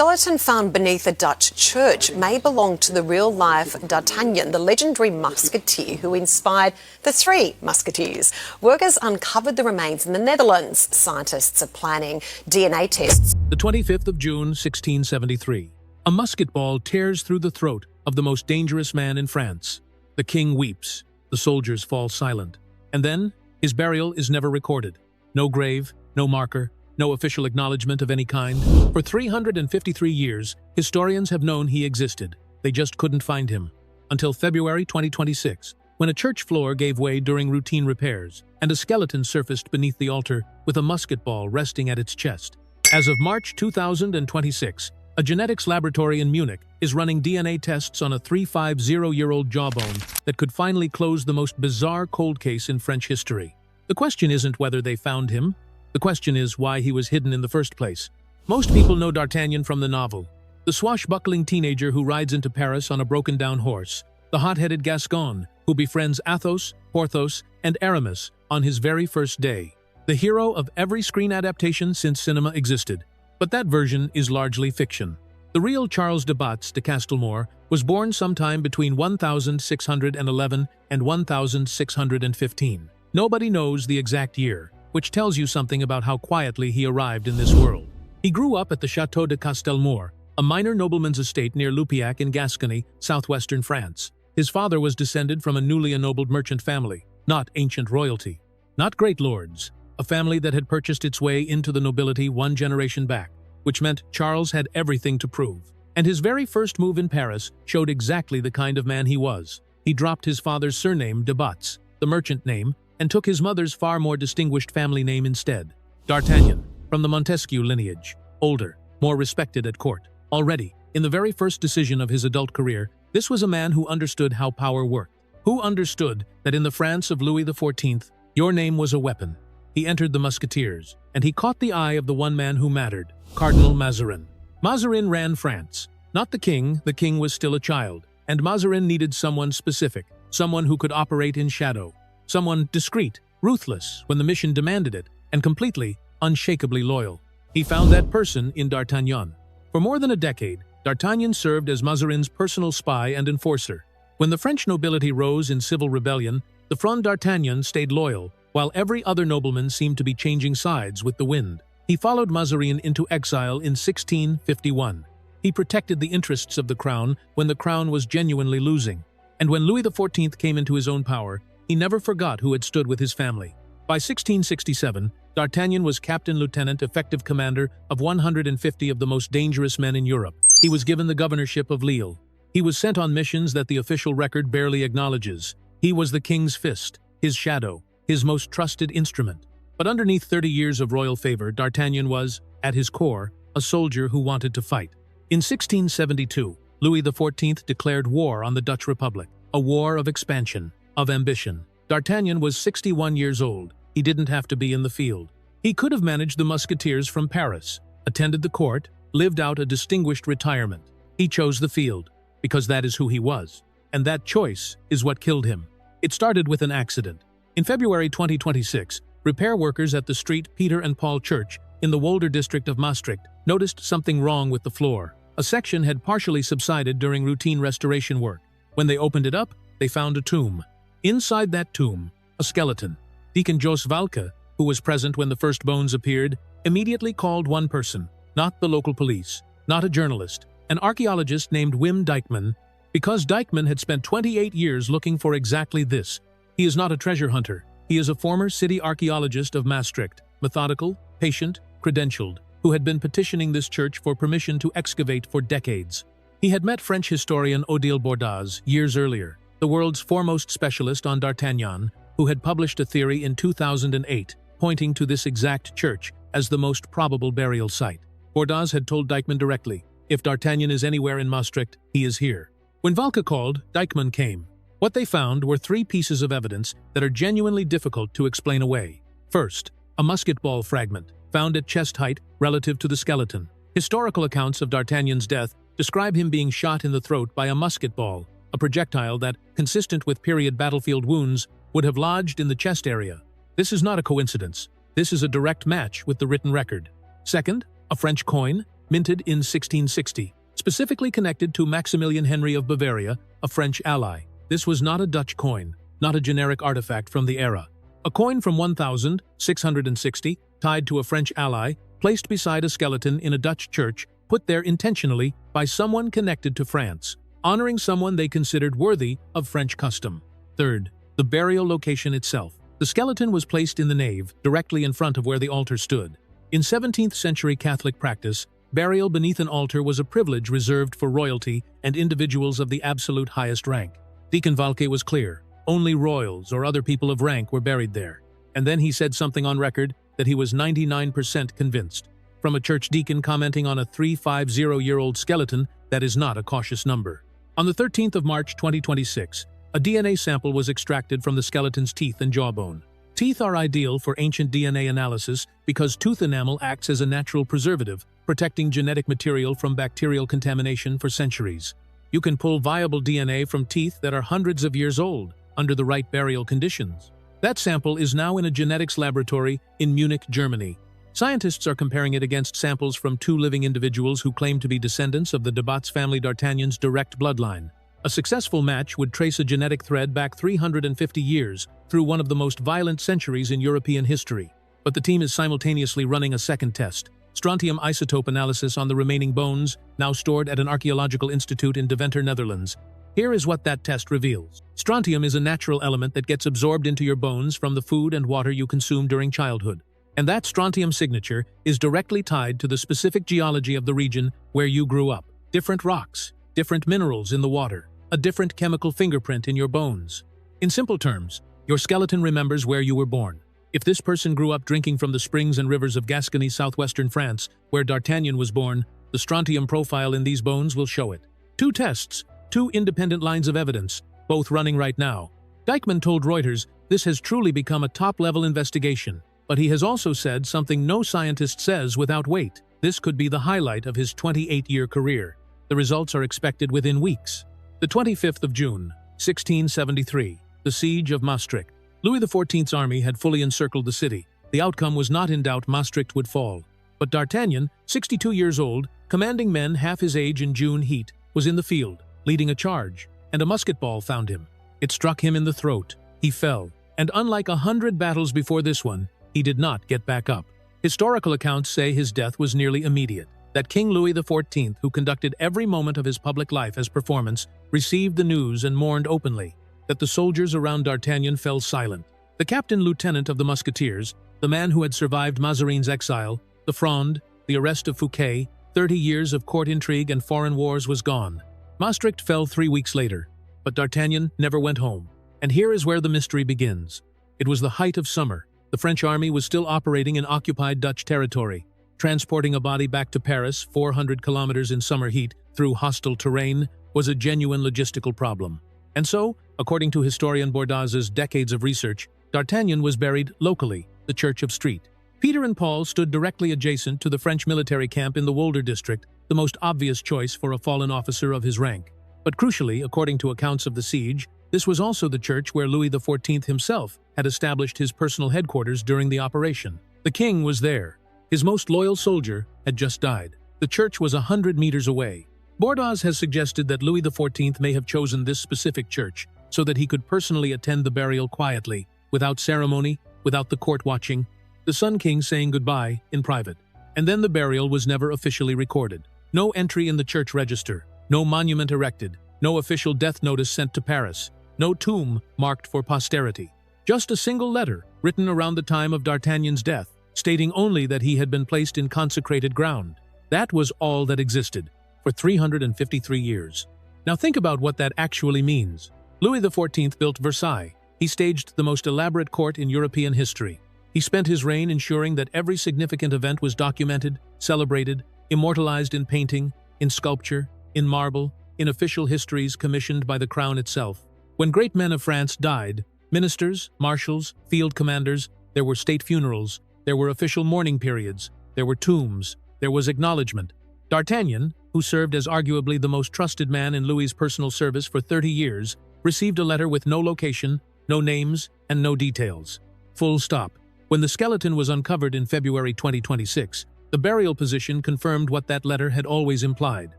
skeleton found beneath a Dutch church may belong to the real-life D'Artagnan, the legendary musketeer who inspired the Three Musketeers. Workers uncovered the remains in the Netherlands. Scientists are planning DNA tests. The 25th of June, 1673. A musket ball tears through the throat of the most dangerous man in France. The king weeps. The soldiers fall silent. And then, his burial is never recorded. No grave, no marker, no official acknowledgement of any kind. For 353 years, historians have known he existed. They just couldn't find him. Until February 2026, when a church floor gave way during routine repairs, and a skeleton surfaced beneath the altar with a musket ball resting at its chest. As of March 2026, a genetics laboratory in Munich is running DNA tests on a 350-year-old jawbone that could finally close the most bizarre cold case in French history. The question isn't whether they found him. The question is why he was hidden in the first place. Most people know D'Artagnan from the novel. The swashbuckling teenager who rides into Paris on a broken-down horse. The hot-headed Gascon who befriends Athos, Porthos, and Aramis on his very first day. The hero of every screen adaptation since cinema existed. But that version is largely fiction. The real Charles de Batz de Castelmore was born sometime between 1611 and 1615. Nobody knows the exact year, which tells you something about how quietly he arrived in this world. He grew up at the Château de Castelmore, a minor nobleman's estate near Loupiac in Gascony, southwestern France. His father was descended from a newly ennobled merchant family, not ancient royalty, not great lords, a family that had purchased its way into the nobility one generation back, which meant Charles had everything to prove. And his very first move in Paris showed exactly the kind of man he was. He dropped his father's surname, de Batz, the merchant name, and took his mother's far more distinguished family name instead. D'Artagnan, from the Montesquieu lineage, older, more respected at court. Already, in the very first decision of his adult career, this was a man who understood how power worked, who understood that in the France of Louis XIV, your name was a weapon. He entered the Musketeers, and he caught the eye of the one man who mattered, Cardinal Mazarin. Mazarin ran France, not the king was still a child, and Mazarin needed someone specific, someone who could operate in shadow, someone discreet, ruthless when the mission demanded it, and completely, unshakably loyal. He found that person in D'Artagnan. For more than a decade, D'Artagnan served as Mazarin's personal spy and enforcer. When the French nobility rose in civil rebellion, the Front d'Artagnan stayed loyal, while every other nobleman seemed to be changing sides with the wind. He followed Mazarin into exile in 1651. He protected the interests of the crown when the crown was genuinely losing. And when Louis XIV came into his own power, he never forgot who had stood with his family. By 1667, D'Artagnan was captain-lieutenant effective commander of 150 of the most dangerous men in Europe. He was given the governorship of Lille. He was sent on missions that the official record barely acknowledges. He was the king's fist, his shadow, his most trusted instrument. But underneath 30 years of royal favor, D'Artagnan was, at his core, a soldier who wanted to fight. In 1672, Louis XIV declared war on the Dutch Republic, a war of expansion, of ambition. D'Artagnan was 61 years old. He didn't have to be in the field. He could have managed the Musketeers from Paris, attended the court, lived out a distinguished retirement. He chose the field, because that is who he was. And that choice is what killed him. It started with an accident. In February 2026, repair workers at the St. Peter and Paul Church in the Wolder district of Maastricht noticed something wrong with the floor. A section had partially subsided during routine restoration work. When they opened it up, they found a tomb. Inside that tomb, a skeleton. Deacon Jos Valke, who was present when the first bones appeared, immediately called one person, not the local police, not a journalist, an archaeologist named Wim Dijkman, because Dijkman had spent 28 years looking for exactly this. He is not a treasure hunter. He is a former city archaeologist of Maastricht, methodical, patient, credentialed, who had been petitioning this church for permission to excavate for decades. He had met French historian Odile Bordas years earlier, the world's foremost specialist on D'Artagnan, who had published a theory in 2008, pointing to this exact church as the most probable burial site. Bordas had told Dijkman directly, if D'Artagnan is anywhere in Maastricht, he is here. When Valke called, Dijkman came. What they found were three pieces of evidence that are genuinely difficult to explain away. First, a musket ball fragment, found at chest height relative to the skeleton. Historical accounts of D'Artagnan's death describe him being shot in the throat by a musket ball, a projectile that, consistent with period battlefield wounds, would have lodged in the chest area. This is not a coincidence. This is a direct match with the written record. Second, a French coin, minted in 1660, specifically connected to Maximilian Henry of Bavaria, a French ally. This was not a Dutch coin, not a generic artifact from the era. A coin from 1660, tied to a French ally, placed beside a skeleton in a Dutch church, put there intentionally by someone connected to France, honoring someone they considered worthy of French custom. Third, the burial location itself. The skeleton was placed in the nave, directly in front of where the altar stood. In 17th century Catholic practice, burial beneath an altar was a privilege reserved for royalty and individuals of the absolute highest rank. Deacon Valke was clear. Only royals or other people of rank were buried there. And then he said something on record that he was 99% convinced. From a church deacon commenting on a 350-year-old skeleton, that is not a cautious number. On the 13th of March 2026, a DNA sample was extracted from the skeleton's teeth and jawbone. Teeth are ideal for ancient DNA analysis because tooth enamel acts as a natural preservative, protecting genetic material from bacterial contamination for centuries. You can pull viable DNA from teeth that are hundreds of years old, under the right burial conditions. That sample is now in a genetics laboratory in Munich, Germany. Scientists are comparing it against samples from 2 living individuals who claim to be descendants of the de Batz family d'Artagnan's direct bloodline. A successful match would trace a genetic thread back 350 years through one of the most violent centuries in European history. But the team is simultaneously running a second test, strontium isotope analysis on the remaining bones, now stored at an archaeological institute in Deventer, Netherlands. Here is what that test reveals. Strontium is a natural element that gets absorbed into your bones from the food and water you consume during childhood. And that strontium signature is directly tied to the specific geology of the region where you grew up. Different rocks, different minerals in the water, a different chemical fingerprint in your bones. In simple terms, your skeleton remembers where you were born. If this person grew up drinking from the springs and rivers of Gascony, southwestern France, where D'Artagnan was born, the strontium profile in these bones will show it. 2 tests, 2 independent lines of evidence, both running right now. Dijkman told Reuters this has truly become a top-level investigation, but he has also said something no scientist says without weight. This could be the highlight of his 28-year career. The results are expected within weeks. The 25th of June, 1673, the siege of Maastricht. Louis XIV's army had fully encircled the city. The outcome was not in doubt. Maastricht would fall. But D'Artagnan, 62 years old, commanding men half his age in June heat, was in the field, leading a charge, and a musket ball found him. It struck him in the throat. He fell, and unlike 100 battles before this one, he did not get back up. Historical accounts say his death was nearly immediate, that King Louis XIV, who conducted every moment of his public life as performance, received the news and mourned openly, that the soldiers around D'Artagnan fell silent. The captain-lieutenant of the Musketeers, the man who had survived Mazarin's exile, the Fronde, the arrest of Fouquet, 30 years of court intrigue and foreign wars was gone. Maastricht fell 3 weeks later, but D'Artagnan never went home. And here is where the mystery begins. It was the height of summer. The French army was still operating in occupied Dutch territory. Transporting a body back to Paris, 400 kilometers in summer heat, through hostile terrain, was a genuine logistical problem. And so, according to historian Bordaz's decades of research, D'Artagnan was buried locally, the Church of Street. Peter and Paul stood directly adjacent to the French military camp in the Wolder district, the most obvious choice for a fallen officer of his rank. But crucially, according to accounts of the siege, this was also the church where Louis XIV himself had established his personal headquarters during the operation. The king was there. His most loyal soldier had just died. The church was 100 meters away. Bordaz has suggested that Louis XIV may have chosen this specific church so that he could personally attend the burial quietly, without ceremony, without the court watching, the Sun King saying goodbye in private. And then the burial was never officially recorded. No entry in the church register, no monument erected, no official death notice sent to Paris, no tomb marked for posterity. Just a single letter, written around the time of D'Artagnan's death, stating only that he had been placed in consecrated ground. That was all that existed, for 353 years. Now think about what that actually means. Louis XIV built Versailles. He staged the most elaborate court in European history. He spent his reign ensuring that every significant event was documented, celebrated, immortalized in painting, in sculpture, in marble, in official histories commissioned by the crown itself. When great men of France died, ministers, marshals, field commanders, there were state funerals, there were official mourning periods, there were tombs, there was acknowledgement. D'Artagnan, who served as arguably the most trusted man in Louis's personal service for 30 years, received a letter with no location, no names, and no details. Full stop. When the skeleton was uncovered in February 2026, The burial position confirmed what that letter had always implied: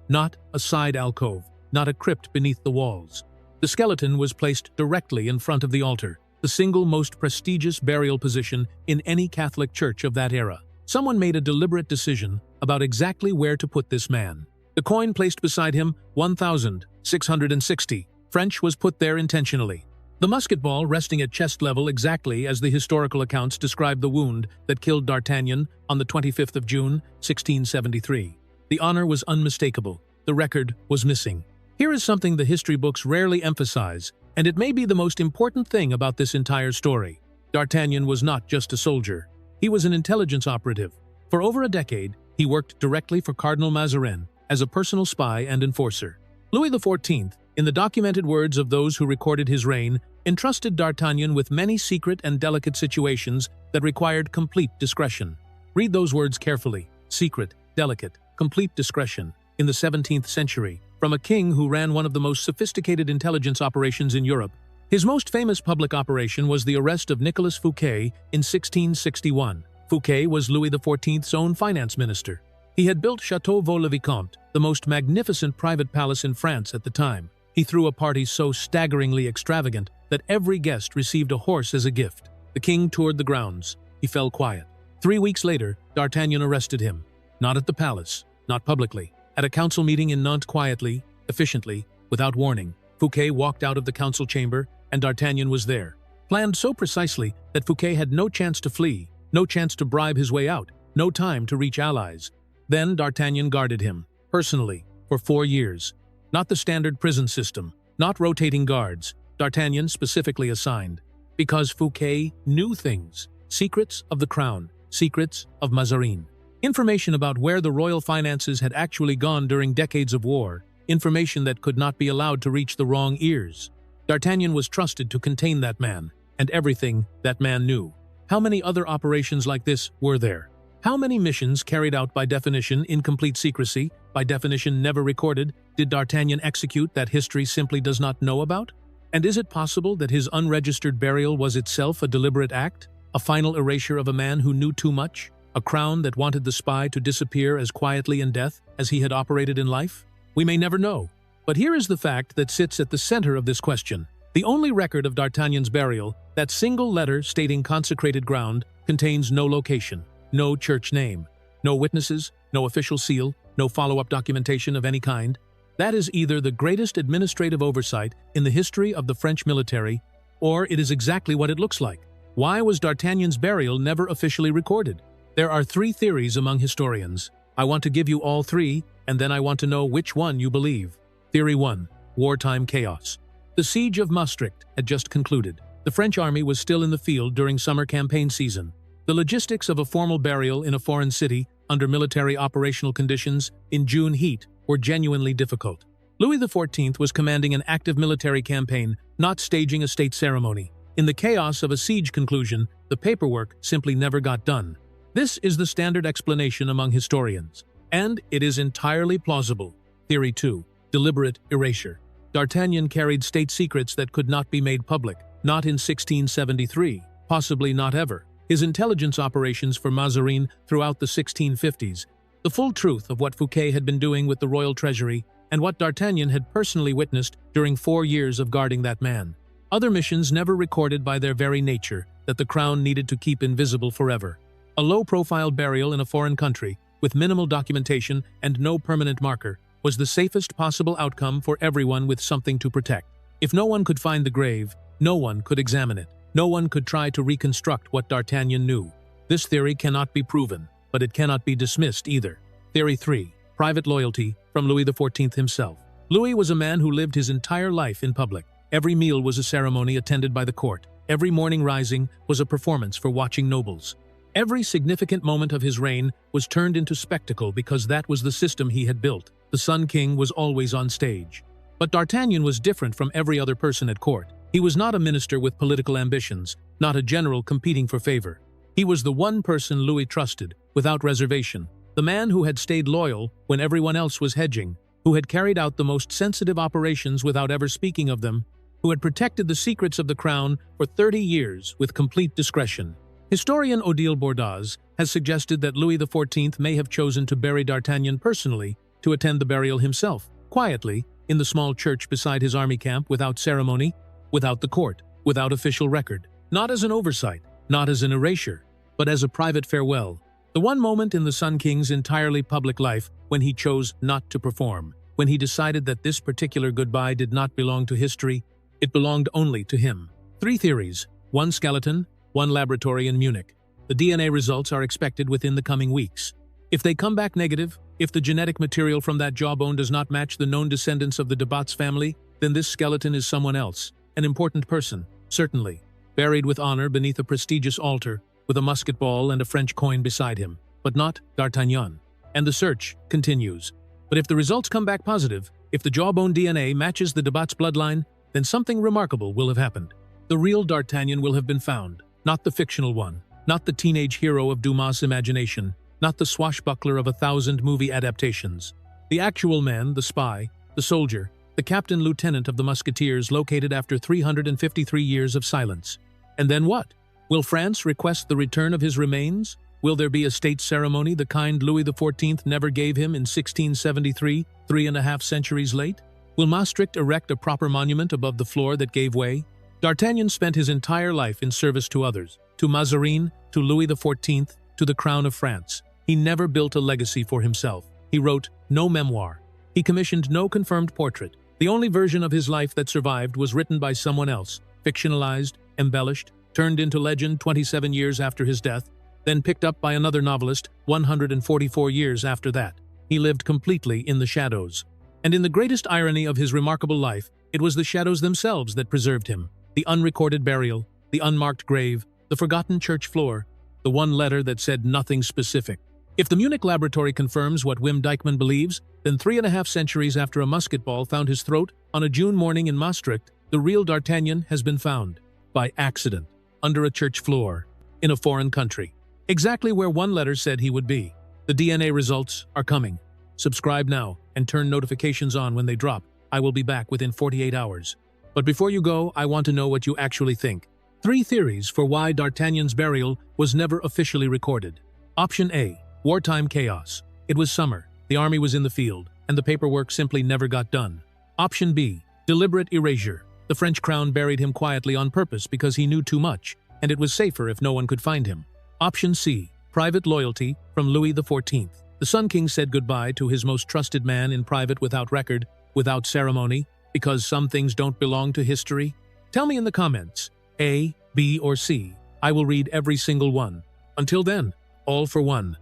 not a side alcove, not a crypt beneath the walls. The skeleton was placed directly in front of the altar, the single most prestigious burial position in any Catholic church of that era. Someone made a deliberate decision about exactly where to put this man. The coin placed beside him, 1,660 French, was put there intentionally. The musket ball resting at chest level exactly as the historical accounts describe the wound that killed D'Artagnan on the 25th of June, 1673. The honor was unmistakable. The record was missing. Here is something the history books rarely emphasize, and it may be the most important thing about this entire story. D'Artagnan was not just a soldier. He was an intelligence operative. For over a decade, he worked directly for Cardinal Mazarin as a personal spy and enforcer. Louis XIV, in the documented words of those who recorded his reign, entrusted D'Artagnan with many secret and delicate situations that required complete discretion. Read those words carefully: secret, delicate, complete discretion. In the 17th century, from a king who ran one of the most sophisticated intelligence operations in Europe. His most famous public operation was the arrest of Nicolas Fouquet in 1661. Fouquet was Louis XIV's own finance minister. He had built Château Vaux-le-Vicomte, the most magnificent private palace in France at the time. He threw a party so staggeringly extravagant that every guest received a horse as a gift. The king toured the grounds. He fell quiet. 3 weeks later, D'Artagnan arrested him. Not at the palace, not publicly. At a council meeting in Nantes, quietly, efficiently, without warning, Fouquet walked out of the council chamber, and D'Artagnan was there. Planned so precisely that Fouquet had no chance to flee, no chance to bribe his way out, no time to reach allies. Then D'Artagnan guarded him, personally, for 4 years. Not the standard prison system, not rotating guards, D'Artagnan specifically assigned. Because Fouquet knew things, secrets of the crown, secrets of Mazarin. Information about where the royal finances had actually gone during decades of war, information that could not be allowed to reach the wrong ears. D'Artagnan was trusted to contain that man, and everything that man knew. How many other operations like this were there? How many missions carried out by definition in complete secrecy, by definition never recorded, did D'Artagnan execute that history simply does not know about? And is it possible that his unregistered burial was itself a deliberate act? A final erasure of a man who knew too much? A crown that wanted the spy to disappear as quietly in death as he had operated in life? We may never know. But here is the fact that sits at the center of this question. The only record of D'Artagnan's burial, that single letter stating consecrated ground, contains no location, no church name, no witnesses, no official seal, no follow-up documentation of any kind. That is either the greatest administrative oversight in the history of the French military, or it is exactly what it looks like. Why was D'Artagnan's burial never officially recorded? There are 3 theories among historians. I want to give you all 3, and then I want to know which one you believe. Theory 1. Wartime chaos. The siege of Maastricht had just concluded. The French army was still in the field during summer campaign season. The logistics of a formal burial in a foreign city, under military operational conditions, in June heat, were genuinely difficult. Louis XIV was commanding an active military campaign, not staging a state ceremony. In the chaos of a siege conclusion, the paperwork simply never got done. This is the standard explanation among historians, and it is entirely plausible. Theory 2. Deliberate erasure. D'Artagnan carried state secrets that could not be made public, not in 1673, possibly not ever. His intelligence operations for Mazarin throughout the 1650s, the full truth of what Fouquet had been doing with the royal treasury, and what D'Artagnan had personally witnessed during 4 years of guarding that man. Other missions never recorded by their very nature that the crown needed to keep invisible forever. A low-profile burial in a foreign country, with minimal documentation and no permanent marker, was the safest possible outcome for everyone with something to protect. If no one could find the grave, no one could examine it. No one could try to reconstruct what D'Artagnan knew. This theory cannot be proven, but it cannot be dismissed either. Theory 3. Private loyalty, from Louis XIV himself. Louis was a man who lived his entire life in public. Every meal was a ceremony attended by the court. Every morning rising was a performance for watching nobles. Every significant moment of his reign was turned into spectacle because that was the system he had built. The Sun King was always on stage. But D'Artagnan was different from every other person at court. He was not a minister with political ambitions, not a general competing for favor. He was the one person Louis trusted, without reservation. The man who had stayed loyal when everyone else was hedging, who had carried out the most sensitive operations without ever speaking of them, who had protected the secrets of the crown for 30 years with complete discretion. Historian Odile Bordas has suggested that Louis XIV may have chosen to bury D'Artagnan personally to attend the burial himself, quietly, in the small church beside his army camp, without ceremony, without the court, without official record. Not as an oversight, not as an erasure, but as a private farewell. The one moment in the Sun King's entirely public life when he chose not to perform, when he decided that this particular goodbye did not belong to history, it belonged only to him. 3 theories, 1 skeleton, 1 laboratory in Munich. The DNA results are expected within the coming weeks. If they come back negative, if the genetic material from that jawbone does not match the known descendants of the de Batz family, then this skeleton is someone else, an important person, certainly, buried with honor beneath a prestigious altar, with a musket ball and a French coin beside him, but not D'Artagnan. And the search continues. But if the results come back positive, if the jawbone DNA matches the de Batz bloodline, then something remarkable will have happened. The real D'Artagnan will have been found, not the fictional one, not the teenage hero of Dumas' imagination, not the swashbuckler of 1,000 movie adaptations. The actual man, the spy, the soldier, the captain-lieutenant of the Musketeers, located after 353 years of silence. And then what? Will France request the return of his remains? Will there be a state ceremony, the kind Louis XIV never gave him in 1673, 3.5 centuries late? Will Maastricht erect a proper monument above the floor that gave way? D'Artagnan spent his entire life in service to others, to Mazarin, to Louis XIV, to the crown of France. He never built a legacy for himself. He wrote no memoir. He commissioned no confirmed portrait. The only version of his life that survived was written by someone else, fictionalized, embellished, turned into legend 27 years after his death, then picked up by another novelist 144 years after that. He lived completely in the shadows. And in the greatest irony of his remarkable life, it was the shadows themselves that preserved him. The unrecorded burial, the unmarked grave, the forgotten church floor, the one letter that said nothing specific. If the Munich laboratory confirms what Wim Dijkman believes, then 3.5 centuries after a musket ball found his throat on a June morning in Maastricht, the real D'Artagnan has been found. By accident. Under a church floor. In a foreign country. Exactly where one letter said he would be. The DNA results are coming. Subscribe now and turn notifications on when they drop. I will be back within 48 hours. But before you go, I want to know what you actually think. 3 theories for why D'Artagnan's burial was never officially recorded. Option A. Wartime chaos. It was summer, the army was in the field, and the paperwork simply never got done. Option B. Deliberate erasure. The French crown buried him quietly on purpose because he knew too much, and it was safer if no one could find him. Option C. Private loyalty from Louis XIV. The Sun King said goodbye to his most trusted man in private, without record, without ceremony, because some things don't belong to history. Tell me in the comments, A, B, or C. I will read every single one. Until then, all for one.